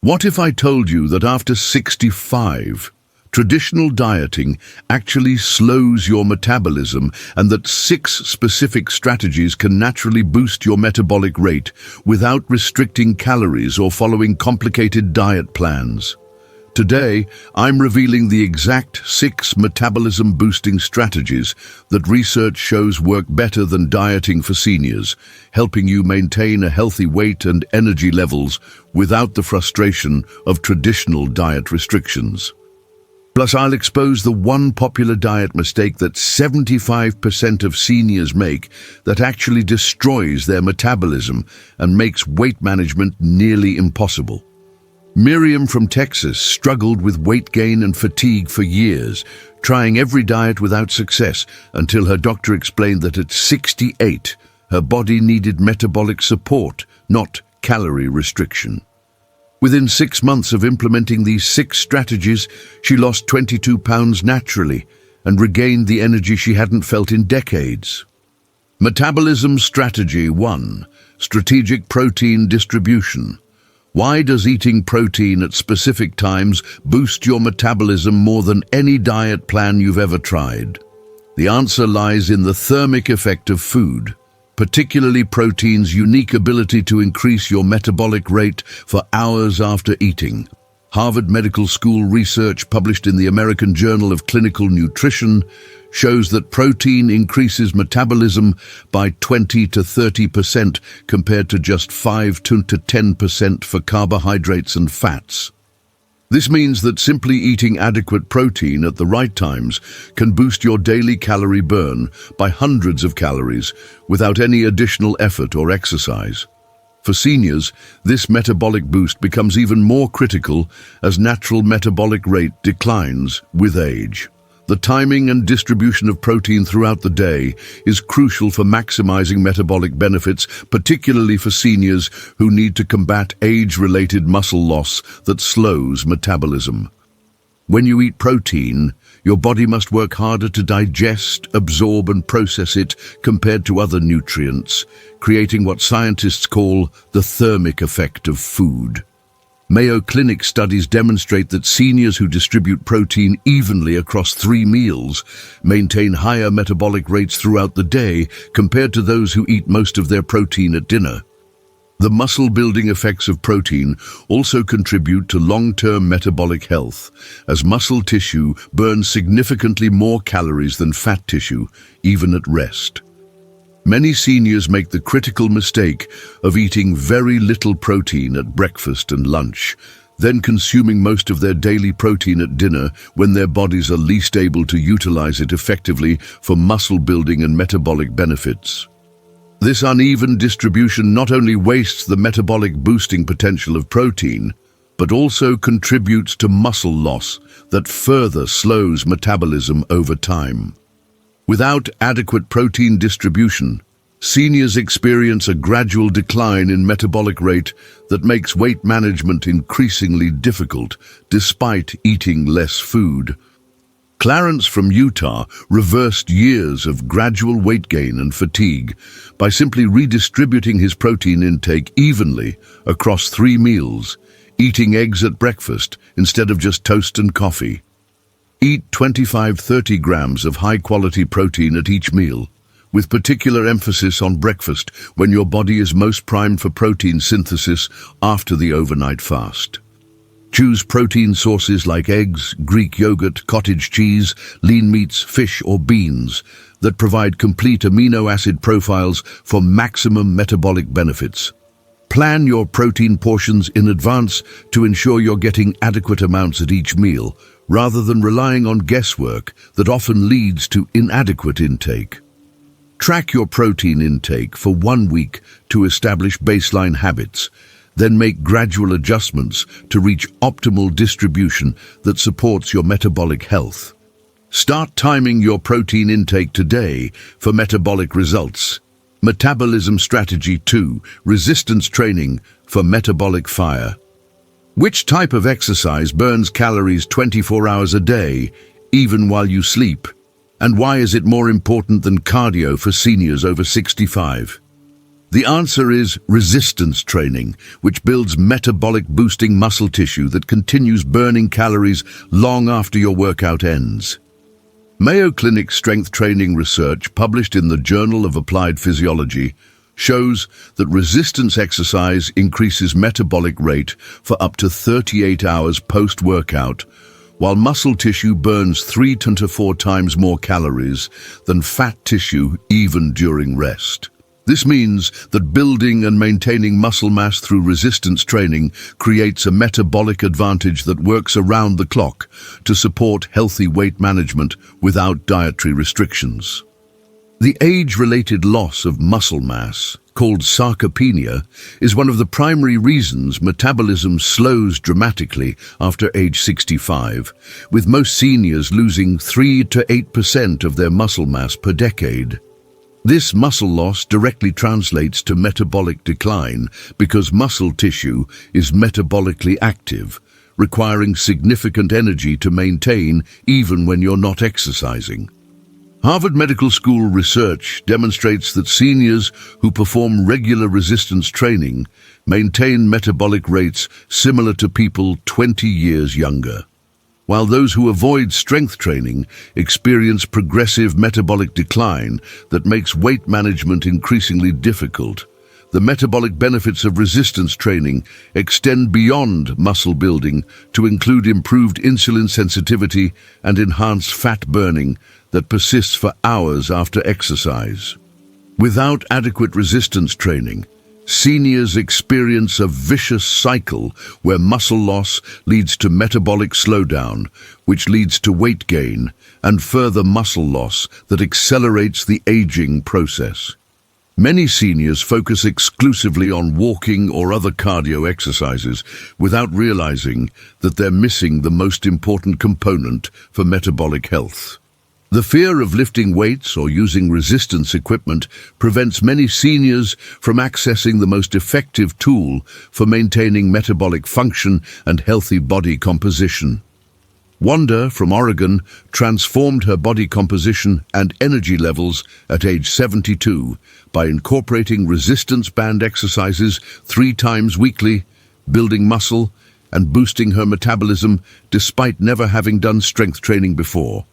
What if I told you that after 65, traditional dieting actually slows your metabolism and that 6 specific strategies can naturally boost your metabolic rate without restricting calories or following complicated diet plans? Today, I'm revealing the exact 6 metabolism-boosting strategies that research shows work better than dieting for seniors, helping you maintain a healthy weight and energy levels without the frustration of traditional diet restrictions. Plus, I'll expose the one popular diet mistake that 75% of seniors make that actually destroys their metabolism and makes weight management nearly impossible. Miriam from Texas struggled with weight gain and fatigue for years, trying every diet without success until her doctor explained that at 68, her body needed metabolic support, not calorie restriction. Within 6 months of implementing these 6 strategies, she lost 22 pounds naturally and regained the energy she hadn't felt in decades. Metabolism Strategy 1. Strategic Protein Distribution. Why does eating protein at specific times boost your metabolism more than any diet plan you've ever tried? The answer lies in the thermic effect of food, particularly protein's unique ability to increase your metabolic rate for hours after eating. Harvard Medical School research published in the American Journal of Clinical Nutrition shows that protein increases metabolism by 20 to 30% compared to just 5 to 10% for carbohydrates and fats. This means that simply eating adequate protein at the right times can boost your daily calorie burn by hundreds of calories without any additional effort or exercise. For seniors, this metabolic boost becomes even more critical as natural metabolic rate declines with age. The timing and distribution of protein throughout the day is crucial for maximizing metabolic benefits, particularly for seniors who need to combat age-related muscle loss that slows metabolism. When you eat protein, your body must work harder to digest, absorb, and process it compared to other nutrients, creating what scientists call the thermic effect of food. Mayo Clinic studies demonstrate that seniors who distribute protein evenly across 3 meals maintain higher metabolic rates throughout the day compared to those who eat most of their protein at dinner. The muscle-building effects of protein also contribute to long-term metabolic health, as muscle tissue burns significantly more calories than fat tissue, even at rest. Many seniors make the critical mistake of eating very little protein at breakfast and lunch, then consuming most of their daily protein at dinner when their bodies are least able to utilize it effectively for muscle building and metabolic benefits. This uneven distribution not only wastes the metabolic boosting potential of protein, but also contributes to muscle loss that further slows metabolism over time. Without adequate protein distribution, seniors experience a gradual decline in metabolic rate that makes weight management increasingly difficult despite eating less food. Clarence from Utah reversed years of gradual weight gain and fatigue by simply redistributing his protein intake evenly across 3 meals, eating eggs at breakfast instead of just toast and coffee. Eat 25-30 grams of high-quality protein at each meal, with particular emphasis on breakfast when your body is most primed for protein synthesis after the overnight fast. Choose protein sources like eggs, Greek yogurt, cottage cheese, lean meats, fish, or beans that provide complete amino acid profiles for maximum metabolic benefits. Plan your protein portions in advance to ensure you're getting adequate amounts at each meal, rather than relying on guesswork that often leads to inadequate intake. Track your protein intake for 1 week to establish baseline habits, then make gradual adjustments to reach optimal distribution that supports your metabolic health. Start timing your protein intake today for metabolic results. Metabolism Strategy 2. Resistance Training for Metabolic Fire. Which type of exercise burns calories 24 hours a day, even while you sleep? And why is it more important than cardio for seniors over 65? The answer is resistance training, which builds metabolic boosting muscle tissue that continues burning calories long after your workout ends. Mayo Clinic strength training research published in the Journal of Applied Physiology shows that resistance exercise increases metabolic rate for up to 38 hours post-workout, while muscle tissue burns 3 to 4 times more calories than fat tissue even during rest. This means that building and maintaining muscle mass through resistance training creates a metabolic advantage that works around the clock to support healthy weight management without dietary restrictions. The age-related loss of muscle mass, called sarcopenia, is one of the primary reasons metabolism slows dramatically after age 65, with most seniors losing 3 to 8% of their muscle mass per decade. This muscle loss directly translates to metabolic decline because muscle tissue is metabolically active, requiring significant energy to maintain even when you're not exercising. Harvard Medical School research demonstrates that seniors who perform regular resistance training maintain metabolic rates similar to people 20 years younger, while those who avoid strength training experience progressive metabolic decline that makes weight management increasingly difficult. The metabolic benefits of resistance training extend beyond muscle building to include improved insulin sensitivity and enhanced fat burning that persists for hours after exercise. Without adequate resistance training, seniors experience a vicious cycle where muscle loss leads to metabolic slowdown, which leads to weight gain, and further muscle loss that accelerates the aging process. Many seniors focus exclusively on walking or other cardio exercises without realizing that they're missing the most important component for metabolic health. The fear of lifting weights or using resistance equipment prevents many seniors from accessing the most effective tool for maintaining metabolic function and healthy body composition. Wanda from Oregon transformed her body composition and energy levels at age 72 by incorporating resistance band exercises 3 times weekly, building muscle, and boosting her metabolism despite never having done strength training before.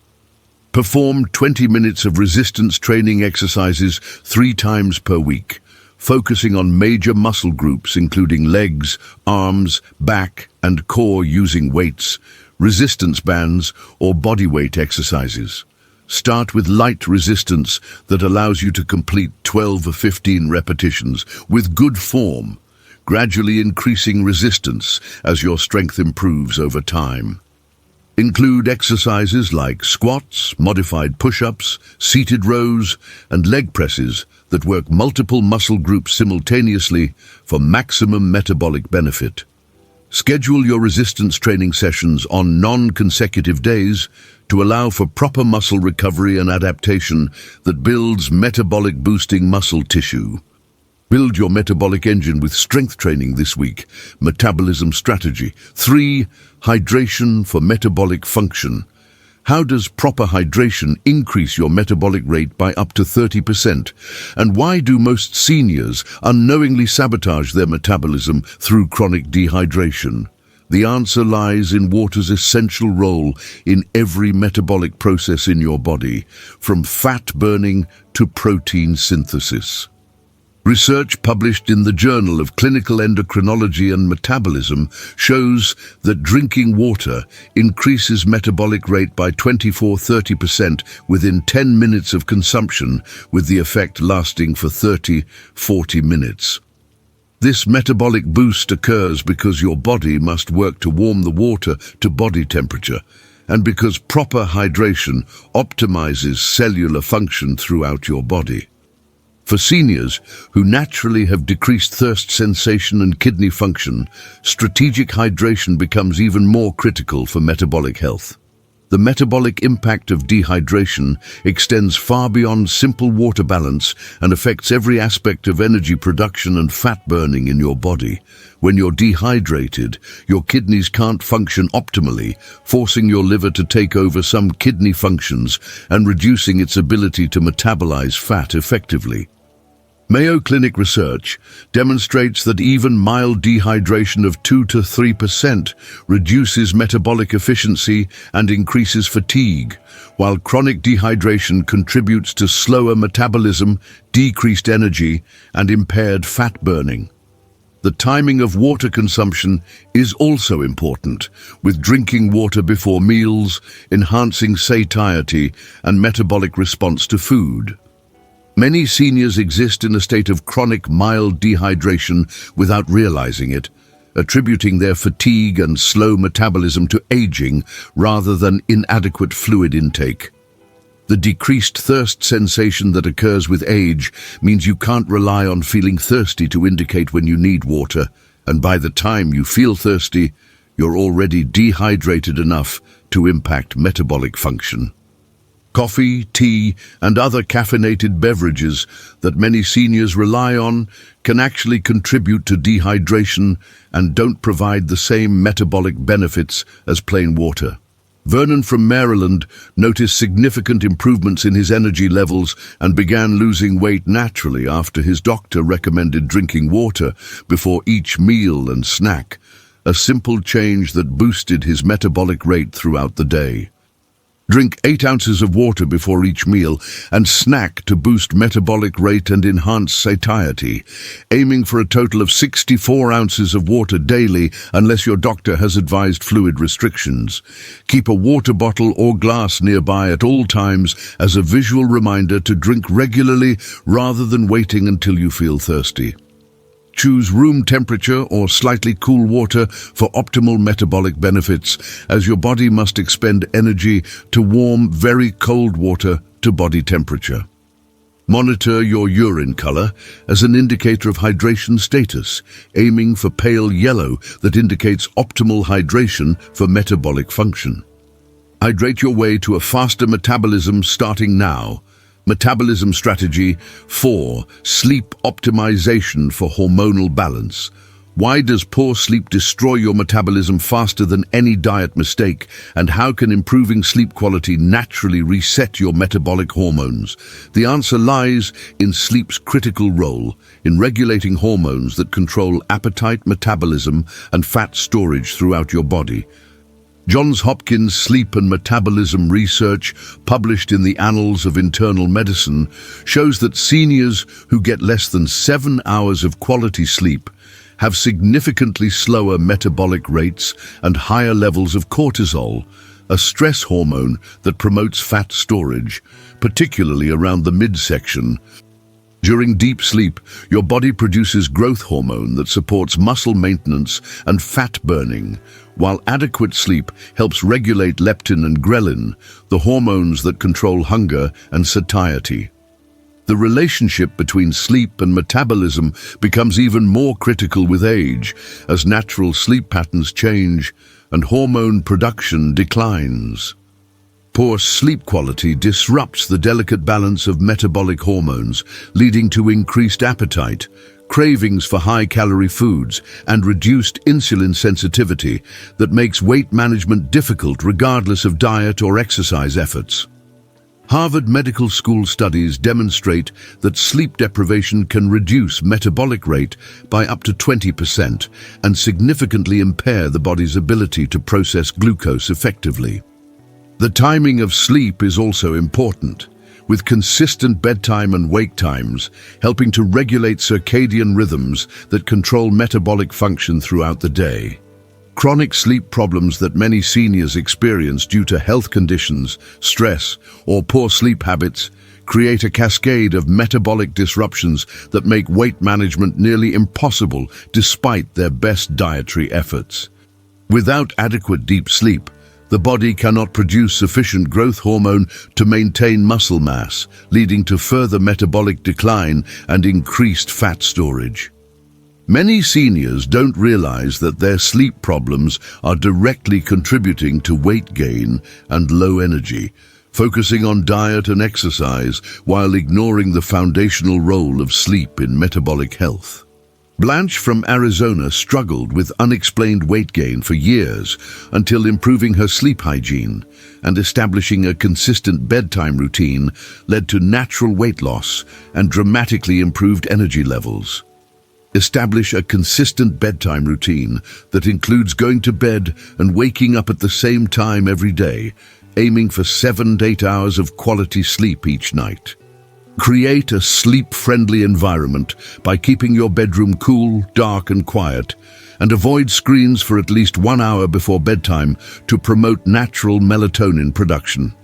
Perform 20 minutes of resistance training exercises 3 times per week, focusing on major muscle groups including legs, arms, back, and core using weights, resistance bands, or bodyweight exercises. Start with light resistance that allows you to complete 12 or 15 repetitions with good form, gradually increasing resistance as your strength improves over time. Include exercises like squats, modified push-ups, seated rows, and leg presses that work multiple muscle groups simultaneously for maximum metabolic benefit. Schedule your resistance training sessions on non-consecutive days to allow for proper muscle recovery and adaptation that builds metabolic boosting muscle tissue. Build your metabolic engine with strength training this week. Metabolism strategy. 3. Hydration for metabolic function. How does proper hydration increase your metabolic rate by up to 30%? And why do most seniors unknowingly sabotage their metabolism through chronic dehydration? The answer lies in water's essential role in every metabolic process in your body, from fat burning to protein synthesis. Research published in the Journal of Clinical Endocrinology and Metabolism shows that drinking water increases metabolic rate by 24–30% within 10 minutes of consumption, with the effect lasting for 30–40 minutes. This metabolic boost occurs because your body must work to warm the water to body temperature, and because proper hydration optimizes cellular function throughout your body. For seniors who naturally have decreased thirst sensation and kidney function, strategic hydration becomes even more critical for metabolic health. The metabolic impact of dehydration extends far beyond simple water balance and affects every aspect of energy production and fat burning in your body. When you're dehydrated, your kidneys can't function optimally, forcing your liver to take over some kidney functions and reducing its ability to metabolize fat effectively. Mayo Clinic research demonstrates that even mild dehydration of 2 to 3% reduces metabolic efficiency and increases fatigue, while chronic dehydration contributes to slower metabolism, decreased energy, and impaired fat burning. The timing of water consumption is also important, with drinking water before meals, enhancing satiety and metabolic response to food. Many seniors exist in a state of chronic mild dehydration without realizing it, attributing their fatigue and slow metabolism to aging rather than inadequate fluid intake. The decreased thirst sensation that occurs with age means you can't rely on feeling thirsty to indicate when you need water, and by the time you feel thirsty, you're already dehydrated enough to impact metabolic function. Coffee, tea, and other caffeinated beverages that many seniors rely on can actually contribute to dehydration and don't provide the same metabolic benefits as plain water. Vernon from Maryland noticed significant improvements in his energy levels and began losing weight naturally after his doctor recommended drinking water before each meal and snack, a simple change that boosted his metabolic rate throughout the day. Drink 8 ounces of water before each meal and snack to boost metabolic rate and enhance satiety, aiming for a total of 64 ounces of water daily unless your doctor has advised fluid restrictions. Keep a water bottle or glass nearby at all times as a visual reminder to drink regularly rather than waiting until you feel thirsty. Choose room temperature or slightly cool water for optimal metabolic benefits, as your body must expend energy to warm very cold water to body temperature. Monitor your urine color as an indicator of hydration status, aiming for pale yellow that indicates optimal hydration for metabolic function. Hydrate your way to a faster metabolism starting now. Metabolism Strategy 4. Sleep Optimization for Hormonal Balance. Why does poor sleep destroy your metabolism faster than any diet mistake? And how can improving sleep quality naturally reset your metabolic hormones? The answer lies in sleep's critical role in regulating hormones that control appetite, metabolism, and fat storage throughout your body. Johns Hopkins Sleep and Metabolism research, published in the Annals of Internal Medicine, shows that seniors who get less than 7 hours of quality sleep have significantly slower metabolic rates and higher levels of cortisol, a stress hormone that promotes fat storage, particularly around the midsection. During deep sleep, your body produces growth hormone that supports muscle maintenance and fat burning, while adequate sleep helps regulate leptin and ghrelin, the hormones that control hunger and satiety. The relationship between sleep and metabolism becomes even more critical with age, as natural sleep patterns change and hormone production declines. Poor sleep quality disrupts the delicate balance of metabolic hormones, leading to increased appetite, cravings for high-calorie foods, and reduced insulin sensitivity that makes weight management difficult regardless of diet or exercise efforts. Harvard Medical School studies demonstrate that sleep deprivation can reduce metabolic rate by up to 20% and significantly impair the body's ability to process glucose effectively. The timing of sleep is also important, with consistent bedtime and wake times helping to regulate circadian rhythms that control metabolic function throughout the day. Chronic sleep problems that many seniors experience due to health conditions, stress, or poor sleep habits create a cascade of metabolic disruptions that make weight management nearly impossible despite their best dietary efforts. Without adequate deep sleep, the body cannot produce sufficient growth hormone to maintain muscle mass, leading to further metabolic decline and increased fat storage. Many seniors don't realize that their sleep problems are directly contributing to weight gain and low energy, focusing on diet and exercise while ignoring the foundational role of sleep in metabolic health. Blanche from Arizona struggled with unexplained weight gain for years until improving her sleep hygiene and establishing a consistent bedtime routine led to natural weight loss and dramatically improved energy levels. Establish a consistent bedtime routine that includes going to bed and waking up at the same time every day, aiming for 7 to 8 hours of quality sleep each night. Create a sleep-friendly environment by keeping your bedroom cool, dark, and quiet, and avoid screens for at least 1 hour before bedtime to promote natural melatonin production.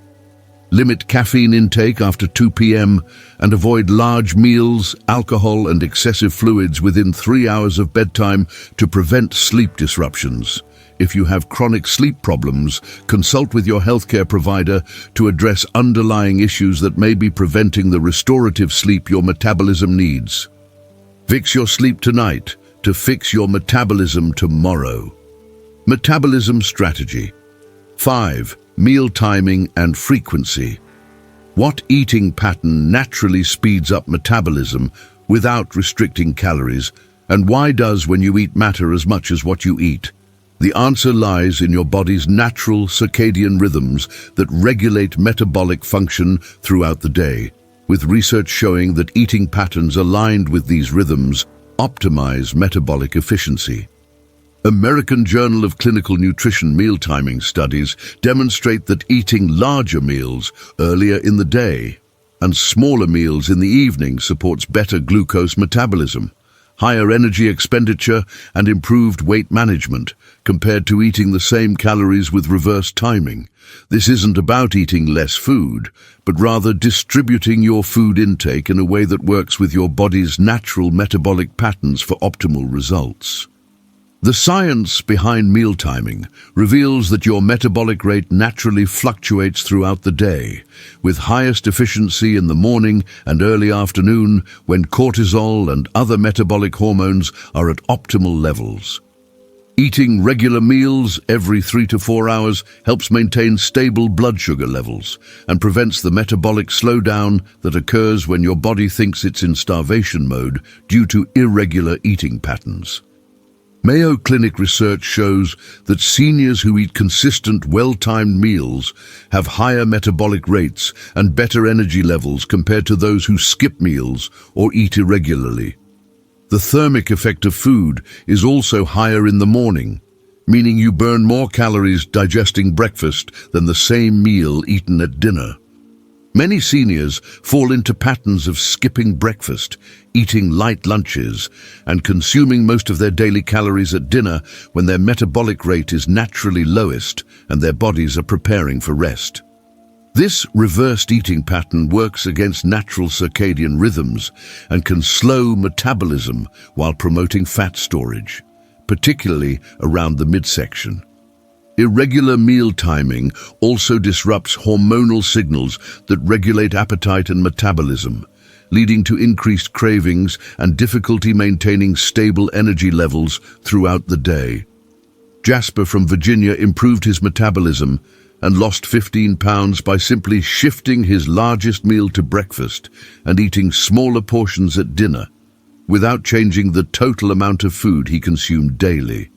Limit caffeine intake after 2 p.m. and avoid large meals, alcohol, and excessive fluids within 3 hours of bedtime to prevent sleep disruptions. If you have chronic sleep problems, consult with your healthcare provider to address underlying issues that may be preventing the restorative sleep your metabolism needs. Fix your sleep tonight to fix your metabolism tomorrow. Metabolism strategy. 5. Meal timing and frequency. What eating pattern naturally speeds up metabolism without restricting calories, and why does when you eat matter as much as what you eat? The answer lies in your body's natural circadian rhythms that regulate metabolic function throughout the day, with research showing that eating patterns aligned with these rhythms optimize metabolic efficiency. American Journal of Clinical Nutrition meal timing studies demonstrate that eating larger meals earlier in the day and smaller meals in the evening supports better glucose metabolism, higher energy expenditure, and improved weight management compared to eating the same calories with reverse timing. This isn't about eating less food, but rather distributing your food intake in a way that works with your body's natural metabolic patterns for optimal results. The science behind meal timing reveals that your metabolic rate naturally fluctuates throughout the day, with highest efficiency in the morning and early afternoon when cortisol and other metabolic hormones are at optimal levels. Eating regular meals every 3 to 4 hours helps maintain stable blood sugar levels and prevents the metabolic slowdown that occurs when your body thinks it's in starvation mode due to irregular eating patterns. Mayo Clinic research shows that seniors who eat consistent, well-timed meals have higher metabolic rates and better energy levels compared to those who skip meals or eat irregularly. The thermic effect of food is also higher in the morning, meaning you burn more calories digesting breakfast than the same meal eaten at dinner. Many seniors fall into patterns of skipping breakfast, eating light lunches, and consuming most of their daily calories at dinner when their metabolic rate is naturally lowest and their bodies are preparing for rest. This reversed eating pattern works against natural circadian rhythms and can slow metabolism while promoting fat storage, particularly around the midsection. Irregular meal timing also disrupts hormonal signals that regulate appetite and metabolism, leading to increased cravings and difficulty maintaining stable energy levels throughout the day. Jasper from Virginia improved his metabolism and lost 15 pounds by simply shifting his largest meal to breakfast and eating smaller portions at dinner, without changing the total amount of food he consumed daily.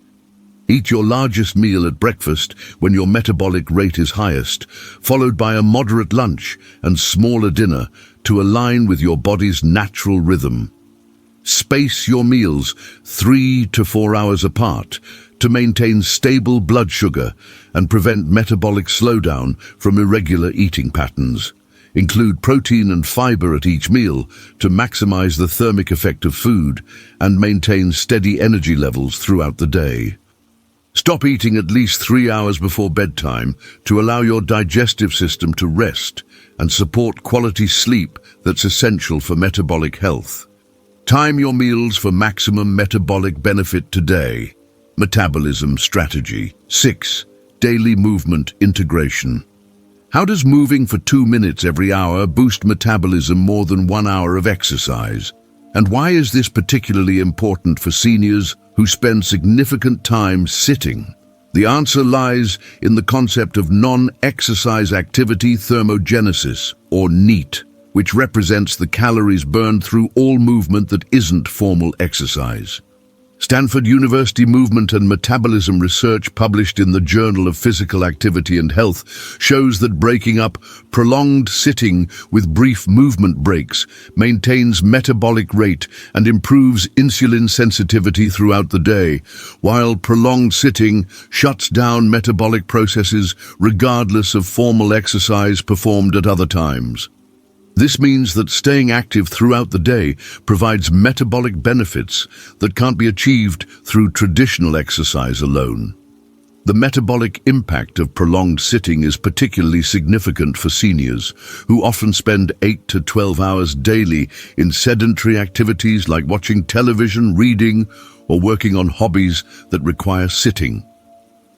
Eat your largest meal at breakfast when your metabolic rate is highest, followed by a moderate lunch and smaller dinner to align with your body's natural rhythm. Space your meals 3 to 4 hours apart to maintain stable blood sugar and prevent metabolic slowdown from irregular eating patterns. Include protein and fiber at each meal to maximize the thermic effect of food and maintain steady energy levels throughout the day. Stop eating at least 3 hours before bedtime to allow your digestive system to rest and support quality sleep that's essential for metabolic health. Time your meals for maximum metabolic benefit today. Metabolism strategy. 6. Daily movement integration. How does moving for 2 minutes every hour boost metabolism more than 1 hour of exercise? And why is this particularly important for seniors who spend significant time sitting? The answer lies in the concept of non-exercise activity thermogenesis, or NEAT, which represents the calories burned through all movement that isn't formal exercise. Stanford University Movement and Metabolism research published in the Journal of Physical Activity and Health shows that breaking up prolonged sitting with brief movement breaks maintains metabolic rate and improves insulin sensitivity throughout the day, while prolonged sitting shuts down metabolic processes regardless of formal exercise performed at other times. This means that staying active throughout the day provides metabolic benefits that can't be achieved through traditional exercise alone. The metabolic impact of prolonged sitting is particularly significant for seniors, who often spend 8 to 12 hours daily in sedentary activities like watching television, reading, or working on hobbies that require sitting.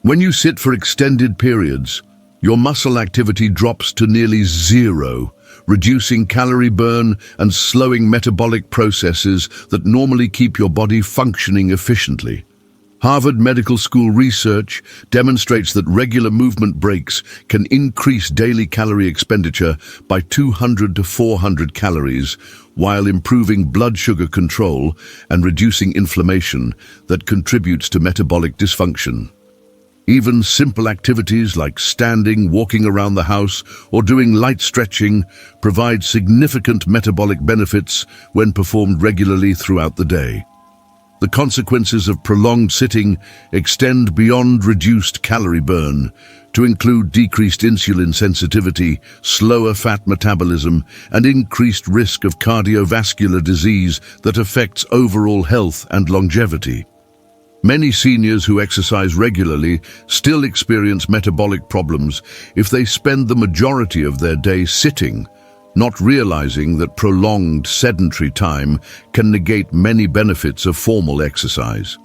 When you sit for extended periods, your muscle activity drops to nearly zero, reducing calorie burn and slowing metabolic processes that normally keep your body functioning efficiently. Harvard Medical School research demonstrates that regular movement breaks can increase daily calorie expenditure by 200 to 400 calories, while improving blood sugar control and reducing inflammation that contributes to metabolic dysfunction. Even simple activities like standing, walking around the house, or doing light stretching provide significant metabolic benefits when performed regularly throughout the day. The consequences of prolonged sitting extend beyond reduced calorie burn to include decreased insulin sensitivity, slower fat metabolism, and increased risk of cardiovascular disease that affects overall health and longevity. Many seniors who exercise regularly still experience metabolic problems if they spend the majority of their day sitting, not realizing that prolonged sedentary time can negate many benefits of formal exercise.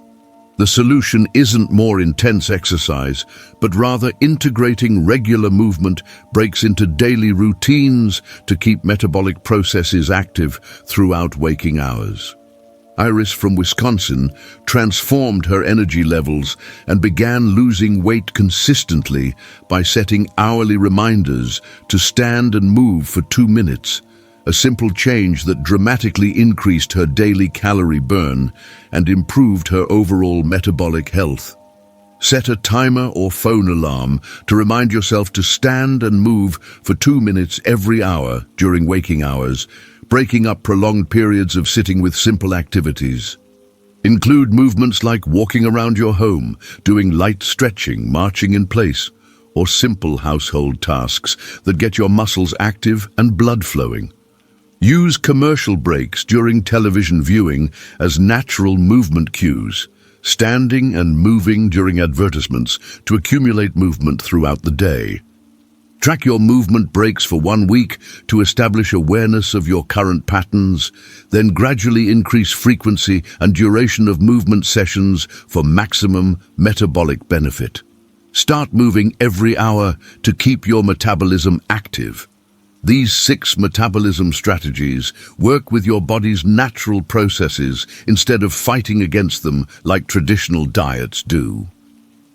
The solution isn't more intense exercise, but rather integrating regular movement breaks into daily routines to keep metabolic processes active throughout waking hours. Iris from Wisconsin transformed her energy levels and began losing weight consistently by setting hourly reminders to stand and move for 2 minutes, a simple change that dramatically increased her daily calorie burn and improved her overall metabolic health. Set a timer or phone alarm to remind yourself to stand and move for 2 minutes every hour during waking hours, breaking up prolonged periods of sitting with simple activities. Include movements like walking around your home, doing light stretching, marching in place, or simple household tasks that get your muscles active and blood flowing. Use commercial breaks during television viewing as natural movement cues, standing and moving during advertisements to accumulate movement throughout the day. Track your movement breaks for 1 week to establish awareness of your current patterns, then gradually increase frequency and duration of movement sessions for maximum metabolic benefit. Start moving every hour to keep your metabolism active. These 6 metabolism strategies work with your body's natural processes instead of fighting against them like traditional diets do.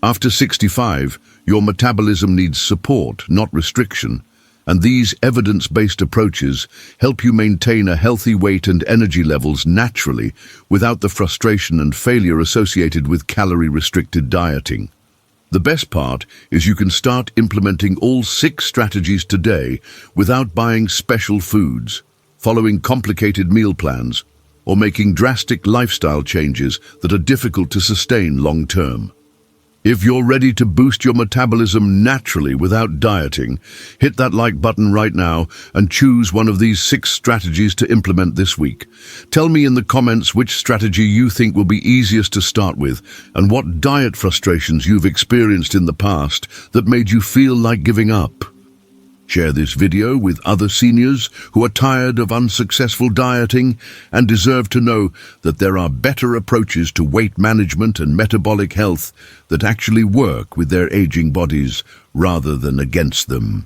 After 65, your metabolism needs support, not restriction, and these evidence-based approaches help you maintain a healthy weight and energy levels naturally without the frustration and failure associated with calorie-restricted dieting. The best part is you can start implementing all 6 strategies today without buying special foods, following complicated meal plans, or making drastic lifestyle changes that are difficult to sustain long-term. If you're ready to boost your metabolism naturally without dieting, hit that like button right now and choose one of these 6 strategies to implement this week. Tell me in the comments which strategy you think will be easiest to start with and what diet frustrations you've experienced in the past that made you feel like giving up. Share this video with other seniors who are tired of unsuccessful dieting and deserve to know that there are better approaches to weight management and metabolic health that actually work with their aging bodies rather than against them.